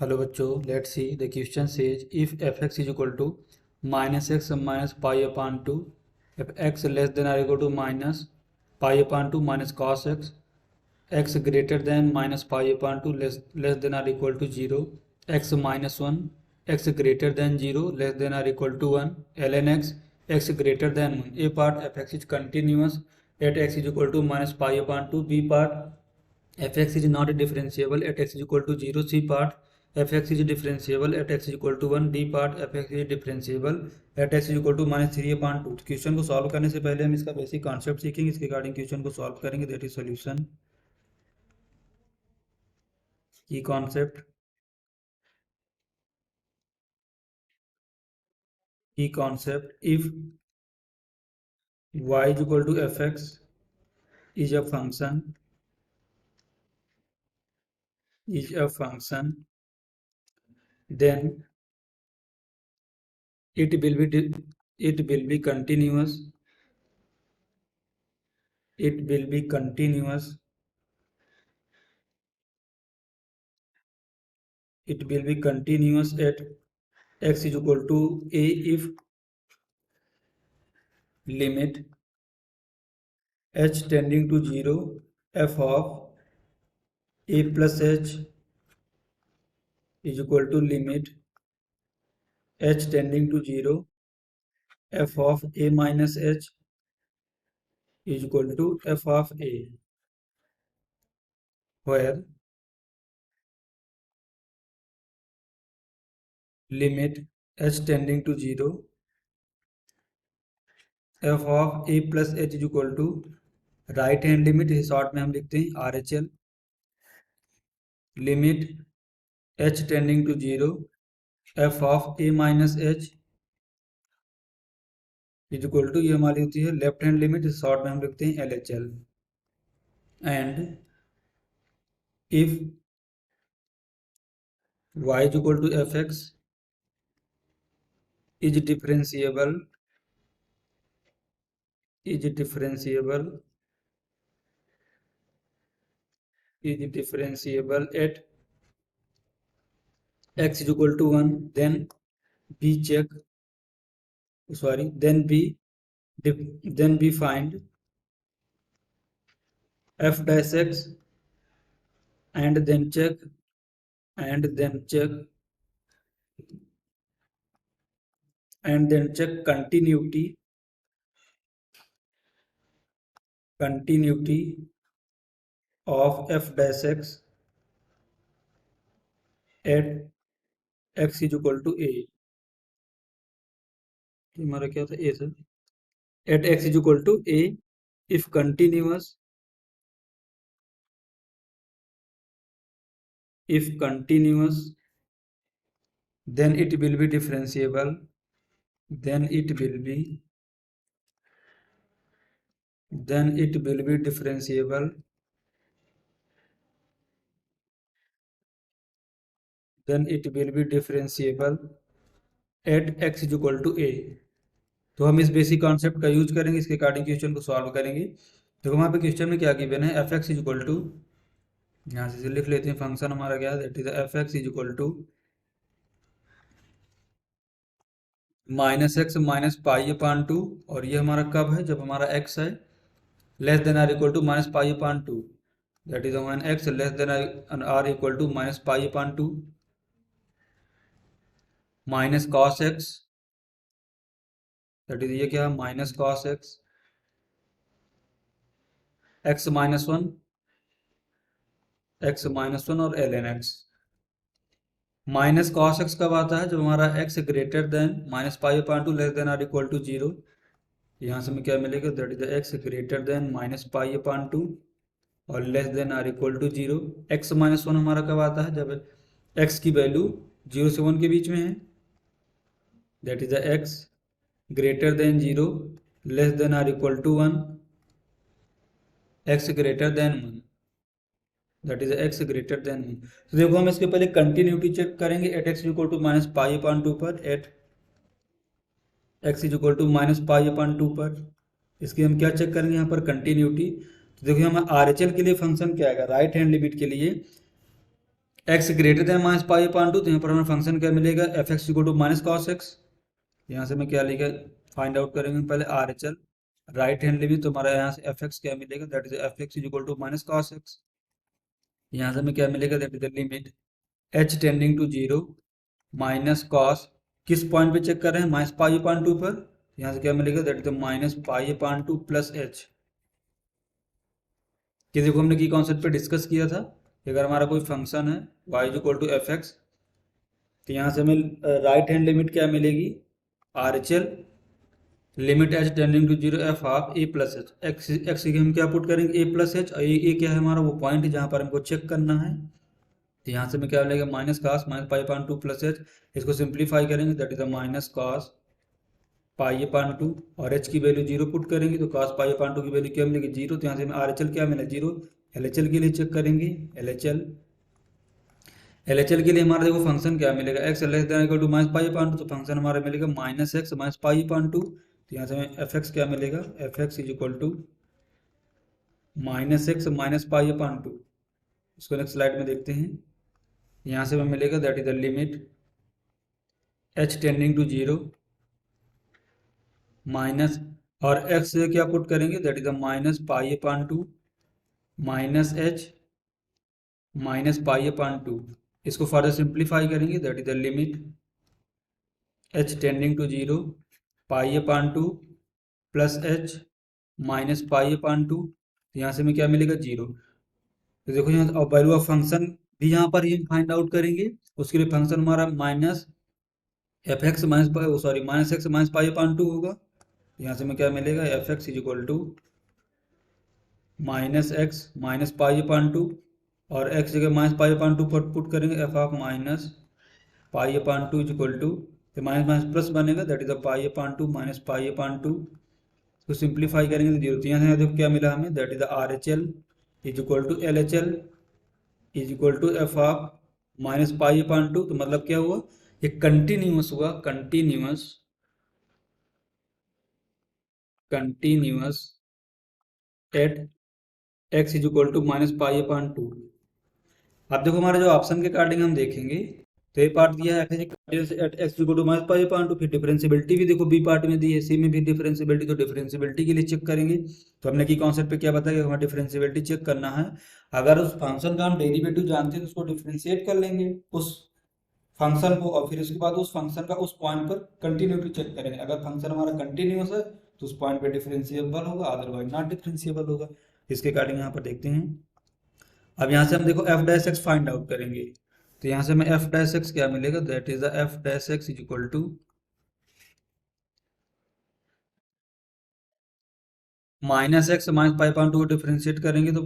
Hello बच्चों, let's see the question says if f x is equal to minus x minus pi upon two, if x less than or equal to minus pi upon two minus cos x, x greater than minus pi upon two less than or equal to zero, x minus one, x greater than zero less than or equal to one, l N x, x greater than one. A part f x is continuous at x is equal to minus pi upon two. B part fx is not differentiable at x is equal to 0. C part fx is differentiable at x is equal to 1. D part fx is differentiable at x is equal to minus 3 upon 2. Question को solve करने से पहले हम इसका basic concept सीखेंगे, इसके regarding question को solve करेंगे. दैट इज सॉल्यूशन की concept if y is equal to fx is a function then it will be continuous. It will be continuous at x is equal to a if limit h tending to 0 f of a plus h is equal to limit h tending to 0 f of a minus h is equal to f of a, where limit h tending to 0 f of a plus h is equal to right hand limit, short में हम लिखते हैं RHL, limit h tending to 0 f of a minus h is equal to, ये हमारी होती है left hand limit, short में हम लिखते हैं LHL. And if y is equal to fx is differentiable at x is equal to 1, then we find f dash x and then check continuity of f dash x at x is equal to a. हमारा क्या था a sir, at x is equal to a if continuous then it will be differentiable at x is equal to a. तो हम इस basic concept का use करेंगे, इसके according question को सॉल्व करेंगे. देखो वहाँ पे क्वेश्चन में क्या गिवन है, f x is equal to, यहाँ से लिख लेते हैं फंक्शन हमारा क्या है, that is f x is equal to minus x minus pi upon two, और ये हमारा कब है, जब हमारा एक्स है less than or equal to minus pi upon two, that is one x less than or equal to minus pi upon two, minus cos x, that is ये क्या है minus cos x, x minus one और L N x. Minus cos x कब आता है, जब हमारा x greater than minus pi upon two less than or equal to zero. यहाँ से हमें क्या मिलेगा, that is x greater than minus pi upon two और less than or equal to zero. X minus one हमारा कब आता है, जब एक्स की वैल्यू 0 से 1 के बीच में है, that is x greater than 0 less than or equal to 1, x greater than 1, that is x greater than 1. तो देखो हम इसके पहले कंटिन्यूटी चेक करेंगे at x equal to minus pi upon two पर, at x is equal to minus pi upon two पर. इसकी हम क्या चेक करेंगे यहाँ पर कंटिन्यूटी. तो देखिए हम RHL के लिए फंक्शन क्या आएगा, राइट हैंड लिमिट के लिए x greater than minus pi upon two, तो यहाँ पर हमें फंक्शन क्या मिलेगा, f x equal to minus cos x. यहाँ से मैं क्या लिखा फाइंड आउट करेंगे पहले R H L right hand limit, तो हमारा यहाँ से एफ एक्स क्या मिलेगा, that is f x equal to minus cos x. यहाँ से हमें क्या मिलेगा, that is the limit h tending to zero minus cos, किस पॉइंट पे चेक कर रहे हैं, माइनस पाई अपान टू पर। यहाँ से क्या मिलेगा, that is the minus pi upon to plus H. कि देखो हमने की कॉन्सेप्ट पे डिस्कस किया था कि अगर हमारा कोई फंक्शन है y equal to f x, तो यहाँ से हमें राइट हैंड लिमिट क्या मिलेगी, R H L limit h tending to zero f of a plus h, x x की हम क्या पुट करेंगे ए प्लस एच, और ये क्या है हमारा वो पॉइंट है जहाँ पर हमको चेक करना है। तो यहाँ से हमें क्या मिलेगा, minus cos minus pi upon two plus h, इसको सिंप्लीफाई करेंगे that is the minus cos pi upon two, और एच की वैल्यू जीरो पुट करेंगे तो कास पाई पान टू की वैल्यू क्या मिलेगी, जीरो। तो यहाँ से हमें आर एच एल क्या मिला, जीरो। एल एच एल के लिए चेक करेंगे, एल एच एल के लिए हमारा देखो फंक्शन क्या मिलेगा, x less than equal to minus pi upon two, तो फंक्शन हमारा मिलेगा minus x minus pi upon two. तो यहाँ से हमें एफ एक्स क्या मिलेगा, f x is equal to minus x minus pi upon two. इसको नेक्स्ट स्लाइड में देखते हैं। यहाँ से हमें मिलेगा that is the limit h tending to zero minus, और एक्स से क्या पुट करेंगे, that is the minus pi upon two minus h minus pi upon two. इसको फर्दर सिंप्लीफाई करेंगे that is the limit h tending to zero pi upon two plus h minus pi upon two. यहाँ से हमें क्या मिलेगा, zero. तो देखो यहाँ वैल्यू ऑफ फंक्शन भी यहाँ पर ही हम फाइंड आउट करेंगे। उसके लिए फंक्शन हमारा minus f x minus sorry minus x minus pi upon two होगा। यहाँ से हमें क्या मिलेगा, f x is equal to minus x minus pi upon two, और एक्स जगह माइनस पाई पान टू पर पुट करेंगे, F of minus pi upon two is equal to, तो माइनस माइनस प्लस बनेगा that is the pi upon two minus pi upon two. तो simplify करेंगे तो zero. तो यहाँ से देखो क्या मिला हमें, that is the R H L is equal to L H L is equal to f of minus pi upon two. तो मतलब क्या हुआ, ये कंटिन्यूअस हुआ, continuous at x is equal to minus pi upon two. अब देखो हमारे जो ऑप्शन के अकॉर्डिंग हम देखेंगे, तो ये पार्ट दिया है at x equal to minus pi upon two, फिर डिफरेंशियबिलिटी भी देखो बी पार्ट में दी है, सी में भी डिफरेंशियबिलिटी, तो डिफरेंशियबिलिटी के लिए चेक करेंगे। तो हमने की कॉन्सेप्ट पे क्या बताया कि हमें डिफरेंशियबिलिटी चेक करना है। अगर उस फंक्शन का हम डेरिवेटिव जानते हैं तो उसको डिफरेंशिएट कर लेंगे उस फंक्शन को, और फिर उसके बाद उस फंक्शन का उस पॉइंट पर कंटिन्यूटी चेक करेंगे। अगर फंक्शन हमारा कंटिन्यूस है तो उस पॉइंट पे डिफरेंशिएबल होगा, अदरवाइज नॉट डिफरेंशिएबल होगा। इसके अकॉर्डिंग यहाँ पर देखते हैं। अब यहाँ से हम देखो F dash x find out करेंगे। तो यहाँ से हमें एफ डैश एक्स क्या मिलेगा, that is the f dash x is equal to minus x minus pi upon two को डिफरेंशिएट करेंगे तो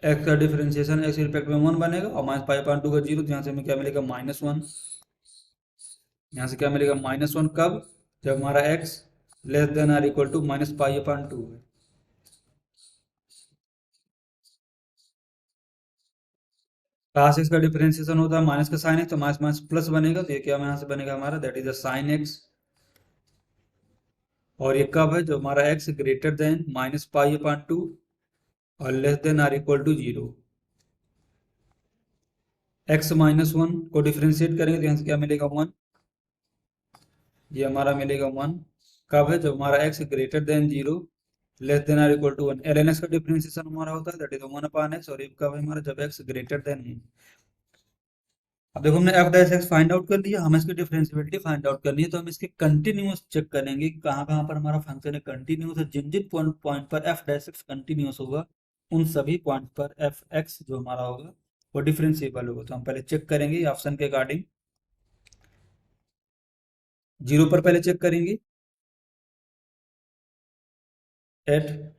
एक्स का डिफरेंशिएशन एक्स रिस्पेक्ट में वन बनेगा, और माइनस पाई पान टू का जीरो। तो यहाँ से हमें क्या मिलेगा, माइनस वन। यहाँ से क्या मिलेगा, माइनस वन कब, जब हमारा x less than or equal to minus pi upon two है। काश एक्स का डिफरेंशिएशन होता है माइनस का साइन एक्स, तो माइनस माइनस प्लस बनेगा, तो ये क्या यहाँ से बनेगा हमारा, that is the sine x. और ये कब है, जब हमारा x greater than minus pi upon two और less than or equal to zero. X minus one को डिफरेंशिएट करेंगे तो यहाँ से क्या मिलेगा, वन। ये हमारा मिलेगा वन कब है, जब हमारा x greater than zero less than or equal to one. L N x का डिफरेंशिएशन हमारा होता है that is one upon x, और ये कब है हमारा, जब एक्स ग्रेटर देन है। अब देखो हमने F dash x find out कर लिया, हमें इसकी डिफरेंशिएबिलिटी फाइंड आउट करनी है। तो हम इसके कंटिन्यूअस चेक करेंगे कि कहाँ कहाँ पर हमारा फंक्शन है कंटिन्यूअस है। जिन जिन पॉइंट पर एफ डैश एक्स कंटिन्यूअस होगा उन सभी पॉइंट पर एफ एक्स जो हमारा होगा वो डिफरेंशिएबल होगा। तो हम पहले चेक करेंगे ऑप्शन के अकॉर्डिंग। जीरो पर पहले चेक करेंगे, at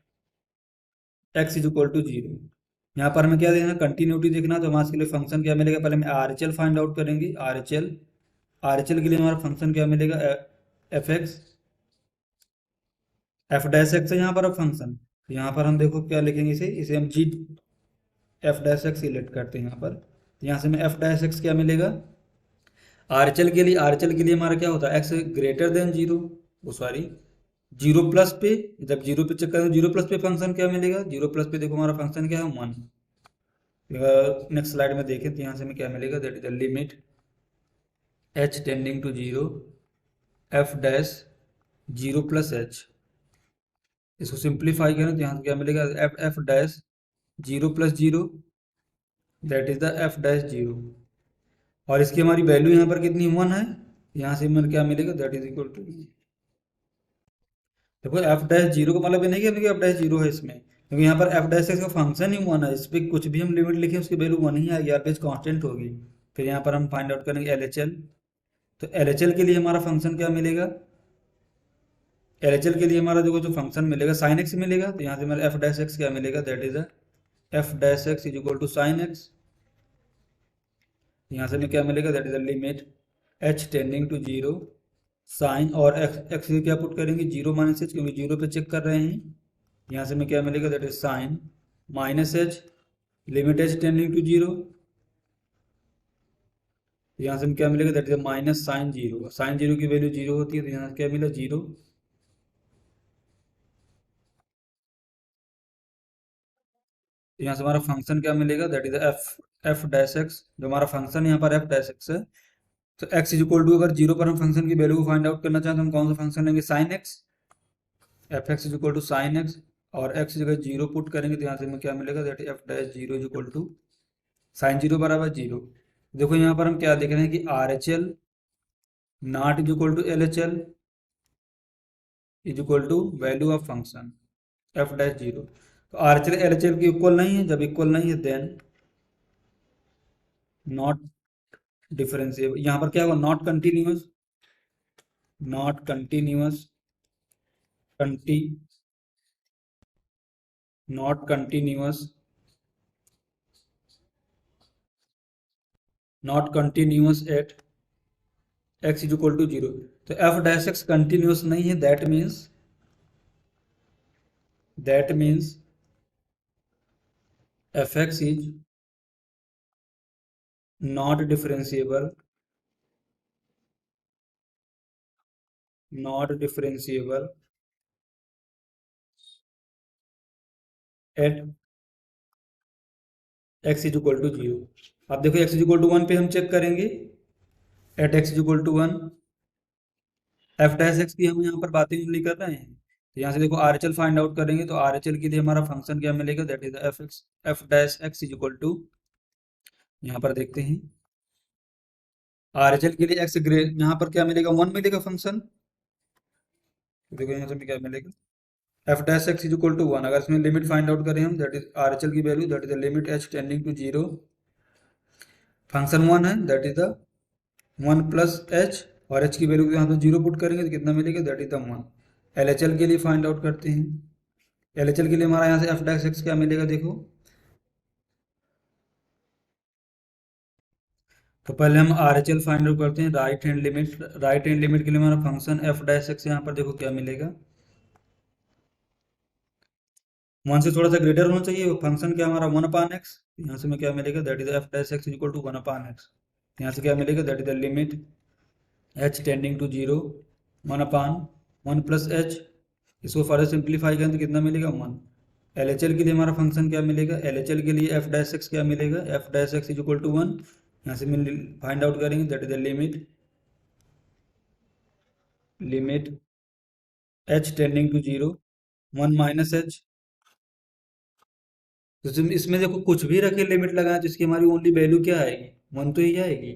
x is equal to zero. यहाँ पर हमें क्या देखना, कंटिन्यूटी देखना। तो हमारे के लिए फंक्शन क्या मिलेगा, पहले हम are H L find out करेंगे। आर एच एल के लिए हमारा फंक्शन क्या मिलेगा, f x f dash x है यहाँ पर अब फंक्शन। तो यहाँ पर हम देखो क्या लिखेंगे, इसे हम जी एफ डैश एक्स सिलेक्ट करते हैं यहाँ पर। तो यहाँ से हमें एफ डैश एक्स क्या मिलेगा, आर एच एल के लिए, हमारा क्या होता है, एक्स ग्रेटर देन जीरो, वो सॉरी जीरो प्लस पे, जब जीरो पे चेक करें जीरो प्लस पे फंक्शन क्या मिलेगा, जीरो प्लस पे देखो हमारा फंक्शन क्या है, वन। नेक्स्ट स्लाइड में देखें तो यहाँ से हमें क्या मिलेगा, that is the limit h tending to zero f dash zero plus h। इसको सिंप्लीफाई करें तो यहाँ से क्या मिलेगा, f f dash zero plus zero, that is the f dash zero. और इसकी हमारी वैल्यू यहाँ पर कितनी, 1 है। यहाँ से हमें क्या मिलेगा, दैट इज इक्वल टू, देखो एफ डैश जीरो का मतलब ये नहीं कि एफ डैश जीरो है इसमें, क्योंकि यहाँ पर एफ डैश का फंक्शन ही 1 है। इस पर कुछ भी हम लिमिट लिखें उसकी वैल्यू 1 ही आएगी, आर कांस्टेंट होगी। फिर यहाँ पर हम फाइंड आउट करेंगे एल एच एल। तो एल एच एल के लिए हमारा फंक्शन क्या मिलेगा, एल एच एल के लिए हमारा देखो जो फंक्शन मिलेगा साइन एक्स मिलेगा। तो यहाँ से हमारा एफ डैश एक्स क्या मिलेगा, that is f dash x is equal to sine x. यहाँ से हमें क्या मिलेगा, that is the limit h tending to zero sine, और एक्स एक्स क्या पुट करेंगे, जीरो माइनस एच, क्योंकि जीरो पे चेक कर रहे हैं। यहाँ से हमें क्या मिलेगा, that is sine minus h, limit h tending to zero. यहाँ से हमें क्या मिलेगा, that is minus sine zero. Sine zero की वैल्यू जीरो होती है, तो यहाँ से क्या मिला, जीरो। यहाँ से हमारा फंक्शन क्या मिलेगा, that is F f dash x. जो हमारा फंक्शन यहाँ पर एफ डैश एक्स है, तो एक्स इज इक्वल टू, अगर जीरो पर हम फंक्शन की वैल्यू को फाइंड आउट करना चाहें तो हम कौन सा फंक्शन लेंगे, sine x. F x is equal to sine x, और एक्स जगह जीरो पुट करेंगे तो यहाँ से हमें क्या मिलेगा, that f dash zero is equal to sine zero बराबर जीरो। देखो यहाँ पर हम क्या देख रहे हैं कि R H L not is equal to L H L is equal to value of function f dash zero. तो R H L L H L की इक्वल नहीं है, जब इक्वल नहीं है देन नॉट डिफरेंशिएबल। यहाँ पर क्या होगा, not continuous, not continuous, conti not continuous, not continuous at x is equal to zero. तो एफ डैश एक्स कंटिन्यूअस नहीं है, that means f x is not differentiable, not differentiable at x is equal to zero. अब देखो x is equal to one पे हम check करेंगे, at x is equal to one. F dash x की हम यहाँ पर बातें ओनली कर रहे हैं। तो यहाँ से देखो are H L find out करेंगे, तो आर एच एल के लिए हमारा फंक्शन क्या मिलेगा, that is f x f dash x is equal to, यहाँ पर देखते हैं आर एच एल के लिए एक्स ग्रे, यहाँ पर क्या मिलेगा, 1 मिलेगा फंक्शन। तो देखो यहाँ से हमें क्या मिलेगा, f dash x is equal to 1। अगर इसमें लिमिट फाइंड आउट करें हम, that is R H L की value, that is the limit h tending to zero, function 1 है, that is the 1 plus h, और एच की वैल्यू यहाँ पर जीरो पुट करेंगे तो कितना मिलेगा, that is the 1। L H L के लिए फाइंड आउट करते हैं। एल एच एल के लिए हमारा यहाँ से एफ डैश एक्स क्या मिलेगा, देखो तो पहले हम are H L find out करते हैं, right hand limit. Right hand limit के लिए हमारा फंक्शन एफ डैश एक्स यहाँ पर देखो क्या मिलेगा, 1 से थोड़ा सा ग्रेटर होना चाहिए। वो फंक्शन क्या हमारा 1 अपान एक्स, यहाँ से हमें क्या मिलेगा, that is f dash x equal to 1 upon x. यहाँ से क्या मिलेगा, that is the limit h tending to zero 1 upon 1 plus h. इसको फर्दर सिंप्लीफाई करें तो कितना मिलेगा, 1। एल एच एल के लिए हमारा फंक्शन क्या मिलेगा, एल एच एल के लिए एफ डैश एक्स क्या मिलेगा, f dash x is equal to 1। यहाँ से हम फाइंड आउट करेंगे, that is the limit h tending to zero 1 minus h. तो इसमें देखो कुछ भी रखे लिमिट लगाए तो इसकी हमारी ओनली वैल्यू क्या आएगी, 1 तो ही आएगी।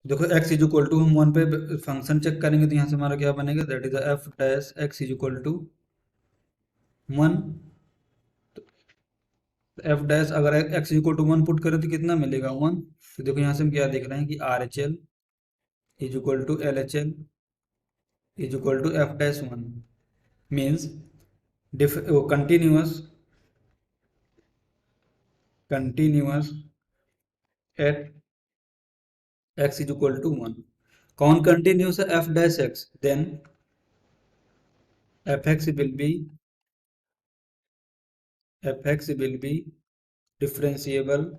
देखो x इज इक्वल टू, हम 1 पे फंक्शन चेक करेंगे तो यहाँ से हमारा क्या बनेगा, that is f dash x is equal to 1। F dash अगर x is equal to 1 put करें तो कितना मिलेगा, 1। तो देखो यहाँ से हम क्या देख रहे हैं कि R H L is equal to L H L is equal to f dash 1, means continuous, continuous at x is equal to 1। कौन कंटिन्यूअस है, f dash x, then f x will be, f x will be differentiable,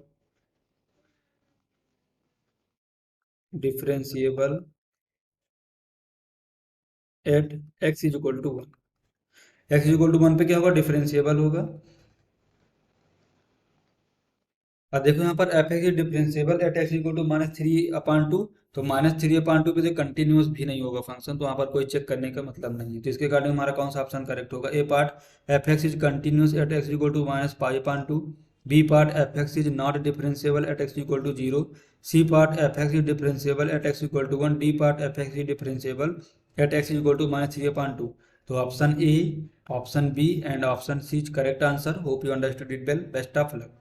differentiable at x is equal to 1। X is equal to 1 पे क्या होगा, differentiable होगा। अब देखो यहाँ पर f x is differentiable at x equal to -3/2, तो -3/2 पे से कंटिन्यूस भी नहीं होगा फंक्शन, तो वहाँ पर कोई चेक करने का मतलब नहीं है। तो इसके अकॉर्डिंग हमारा कौन सा ऑप्शन करेक्ट होगा? A part f x is continuous at x equal to -π/2, B part f x is not differentiable at x equal to 0, C part f x is differentiable at x equal to 1, D part f x is differentiable at x equal to -3/2। तो option A, option B and option C is correct answer. Hope you understood it well. Best of luck.